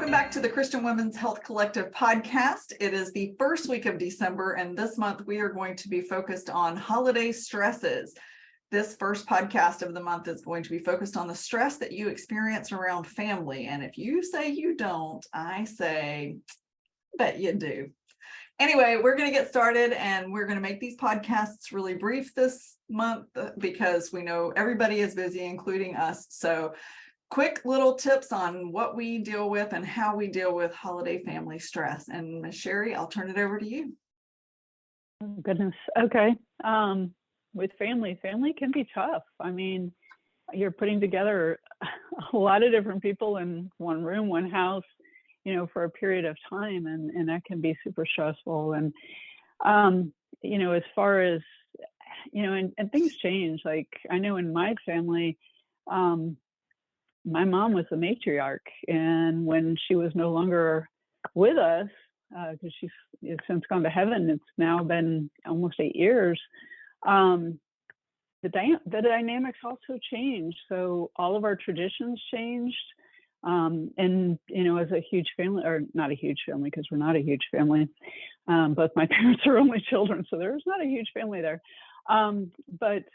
Welcome back to the Christian Women's Health Collective podcast. It is the first week of December, and this month we are going to be focused on holiday stresses. This first podcast of the month is going to be focused on the stress that you experience around family. And if you say you don't, I say, bet you do. Anyway, we're going to get started, and we're going to make these podcasts really brief this month because we know everybody is busy, including us. So quick little tips on what we deal with and how we deal with holiday family stress. And Ms. Sheri, I'll turn it over to you. Oh, goodness. Okay. With family can be tough. I mean, you're putting together a lot of different people in one room, one house, for a period of time, and that can be super stressful. And, as far as, and things change. Like, I know in my family, my mom was the matriarch, and when she was no longer with us, because she's since gone to heaven, it's now been almost 8 years, the dynamics also changed. So all of our traditions changed. And, as a huge family, or not a huge family, because we're not a huge family, both my parents are only children, so there's not a huge family there. But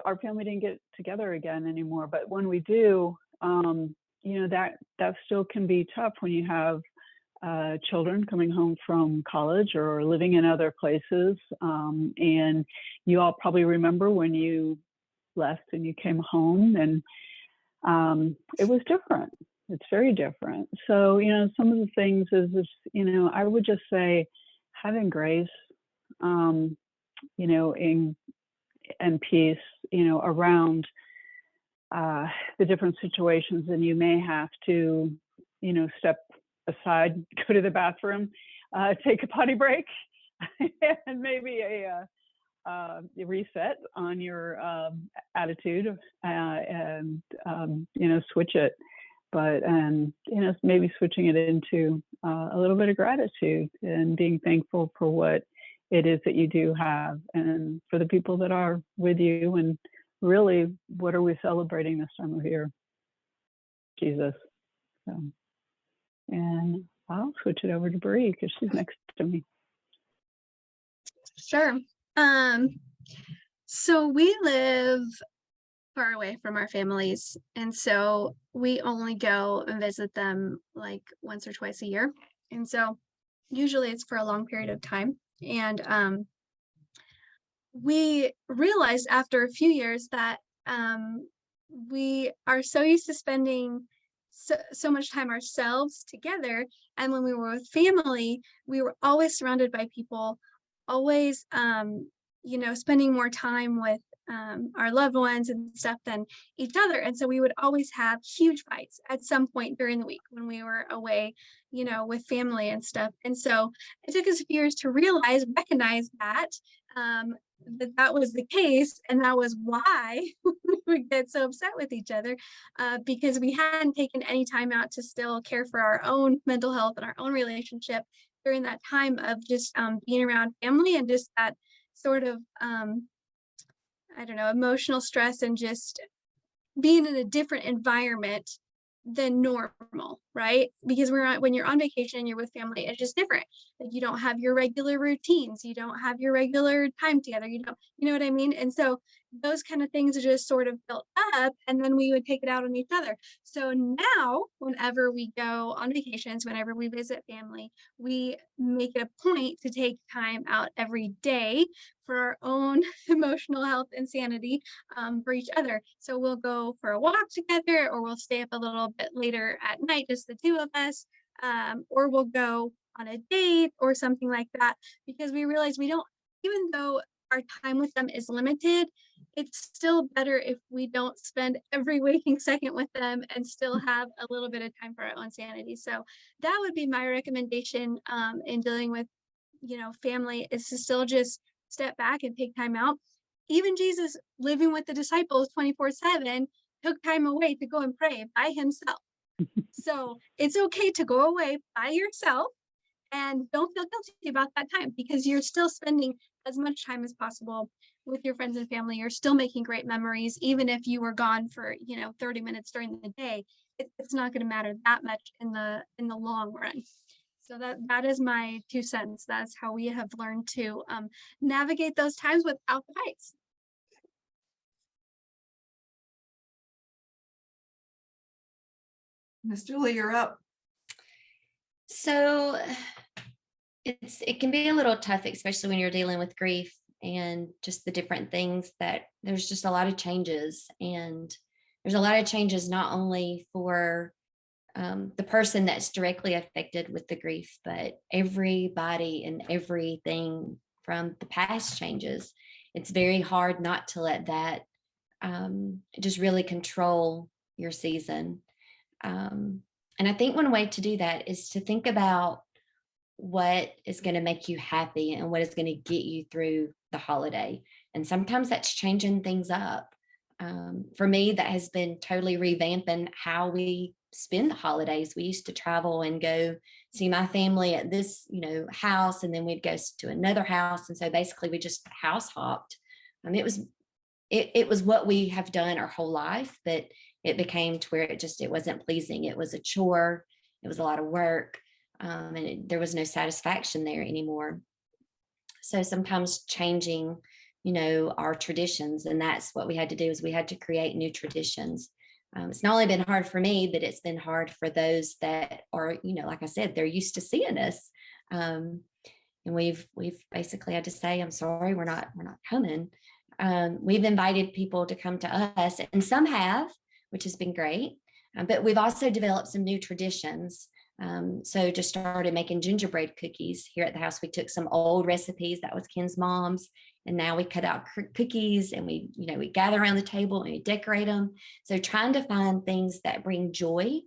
our family didn't get together again anymore. But when we do, that still can be tough when you have children coming home from college or living in other places. And you all probably remember when you left and you came home, and it was different. It's very different. So, some of the things is I would just say having grace, and peace, around the different situations. And you may have to, step aside, go to the bathroom, take a potty break, and maybe a reset on your attitude, and switch it. But maybe switching it into a little bit of gratitude and being thankful for what it is that you do have, and for the people that are with you. And really, what are we celebrating this time of year? Jesus. So, and I'll switch it over to Bree because she's next to me. Sure. So we live far away from our families, and so we only go and visit them like once or twice a year. And so usually it's for a long period of time. And we realized after a few years that we are so used to spending so much time ourselves together. And when we were with family, we were always surrounded by people, always, spending more time with our loved ones and stuff than each other. And so we would always have huge fights at some point during the week when we were away, with family and stuff. And so it took us a few years to recognize that, that was the case. And that was why we would get so upset with each other, because we hadn't taken any time out to still care for our own mental health and our own relationship during that time of just being around family, and just that sort of, emotional stress, and just being in a different environment than normal, right? Because when you're on vacation and you're with family, it's just different. Like, you don't have your regular routines, you don't have your regular time together, you know what I mean? And so those kind of things are just sort of built up, and then we would take it out on each other. So now, whenever we go on vacations, whenever we visit family, we make it a point to take time out every day for our own emotional health and sanity, for each other. So we'll go for a walk together, or we'll stay up a little bit later at night, just the two of us, or we'll go on a date or something like that, because we realize even though our time with them is limited, it's still better if we don't spend every waking second with them and still have a little bit of time for our own sanity. So that would be my recommendation in dealing with, family, is to still just step back and take time out. Even Jesus, living with the disciples 24/7, took time away to go and pray by himself. So it's okay to go away by yourself, and don't feel guilty about that time, because you're still spending as much time as possible with your friends and family. You're still making great memories, even if you were gone for 30 minutes during the day. it's not going to matter that much in the long run. So that is my 2 cents. That's how we have learned to navigate those times without the fights. Miss Julie, you're up. So it can be a little tough, especially when you're dealing with grief and just the different things that there's just a lot of changes. And there's a lot of changes not only for the person that's directly affected with the grief, but everybody and everything from the past changes. It's very hard not to let that just really control your season. And I think one way to do that is to think about what is going to make you happy and what is going to get you through the holiday. And sometimes that's changing things up. For me, that has been totally revamping how we spend the holidays. We used to travel and go see my family at this, house, and then we'd go to another house. And so basically we just house hopped. It was what we have done our whole life, but it became to where it wasn't pleasing. It was a chore. It was a lot of work. And there was no satisfaction there anymore. So sometimes changing, our traditions, and that's what we had to do, is we had to create new traditions. It's not only been hard for me, but it's been hard for those that are, like I said, they're used to seeing us. And we've basically had to say, I'm sorry, we're not coming. We've invited people to come to us, and some have, which has been great. But we've also developed some new traditions. So just started making gingerbread cookies here at the house. We took some old recipes, that was Ken's mom's, and now we cut out cookies, and we gather around the table and we decorate them. So trying to find things that bring joy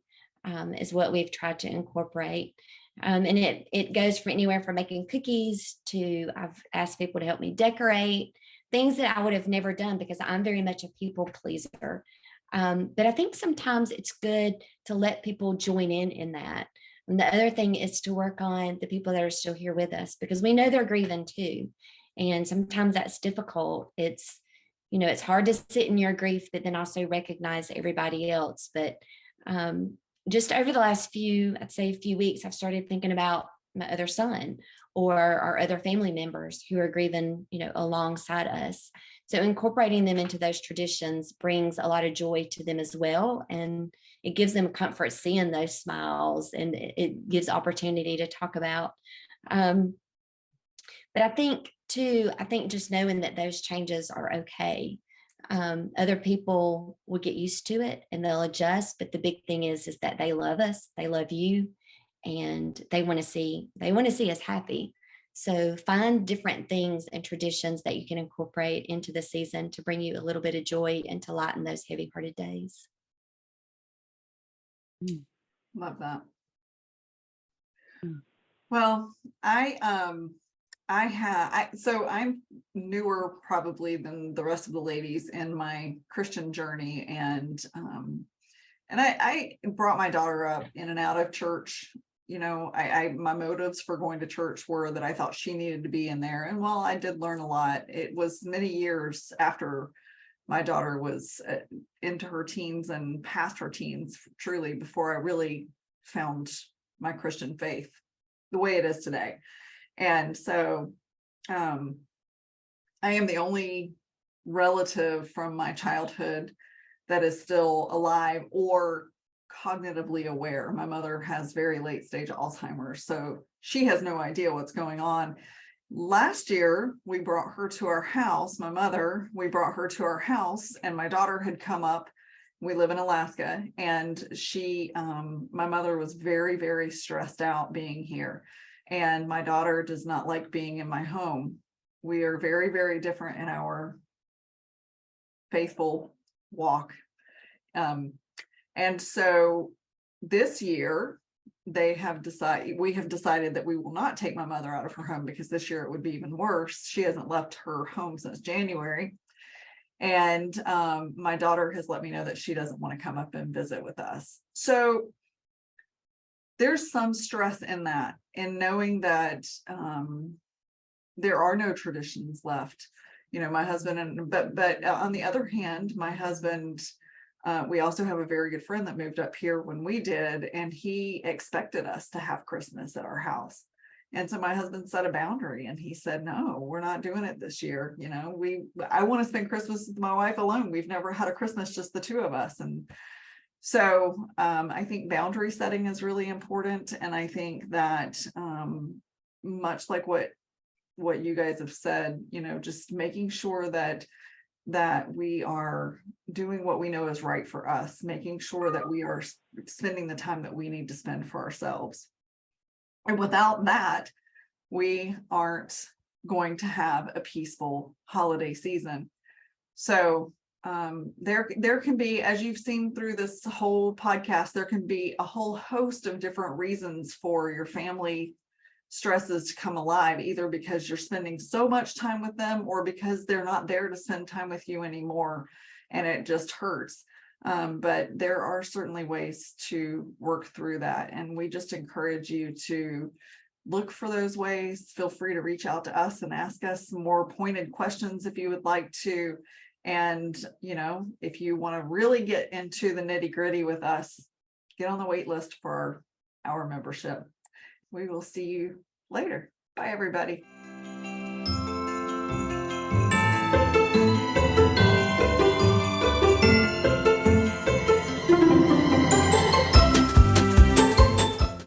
is what we've tried to incorporate. And it goes from anywhere from making cookies to, I've asked people to help me decorate, things that I would have never done because I'm very much a people pleaser. But I think sometimes it's good to let people join in that. And the other thing is to work on the people that are still here with us, because we know they're grieving too. And sometimes that's difficult. It's hard to sit in your grief, but then also recognize everybody else. But just over the last few weeks, I've started thinking about my other son or our other family members who are grieving, alongside us. So incorporating them into those traditions brings a lot of joy to them as well. And it gives them comfort seeing those smiles, and it gives opportunity to talk about. But I think just knowing that those changes are okay. Other people will get used to it and they'll adjust. But the big thing is that they love us, they love you, and they want to see us happy. So find different things and traditions that you can incorporate into the season to bring you a little bit of joy and to lighten those heavy-hearted days. Love that. Well, so I'm newer probably than the rest of the ladies in my Christian journey, and I brought my daughter up in and out of church. My motives for going to church were that I thought she needed to be in there. And while I did learn a lot, it was many years after my daughter was into her teens and past her teens, truly, before I really found my Christian faith the way it is today. And so I am the only relative from my childhood that is still alive or cognitively aware. My mother has very late stage Alzheimer's, so she has no idea what's going on. Last year, we brought her to our house. We brought her to our house, and my daughter had come up. We live in Alaska, and my mother was very, very stressed out being here. And my daughter does not like being in my home. We are very, very different in our faithful walk. And so this year we have decided that we will not take my mother out of her home, because this year it would be even worse. She hasn't left her home since January. And my daughter has let me know that she doesn't want to come up and visit with us. So there's some stress in that, in knowing that there are no traditions left. My husband but on the other hand, my husband We also have a very good friend that moved up here when we did, and he expected us to have Christmas at our house. And so my husband set a boundary and he said, no, we're not doing it this year. You know, I want to spend Christmas with my wife alone. We've never had a Christmas, just the two of us. And so I think boundary setting is really important. And I think that much like what you guys have said, you know, just making sure that we are doing what we know is right for us, making sure that we are spending the time that we need to spend for ourselves. And without that, we aren't going to have a peaceful holiday season. So there can be, as you've seen through this whole podcast, there can be a whole host of different reasons for your family stresses to come alive, either because you're spending so much time with them or because they're not there to spend time with you anymore and it just hurts. But there are certainly ways to work through that. And we just encourage you to look for those ways. Feel free to reach out to us and ask us more pointed questions if you would like to. And, you know, if you want to really get into the nitty-gritty with us, get on the wait list for our membership. We will see you later. Bye, everybody.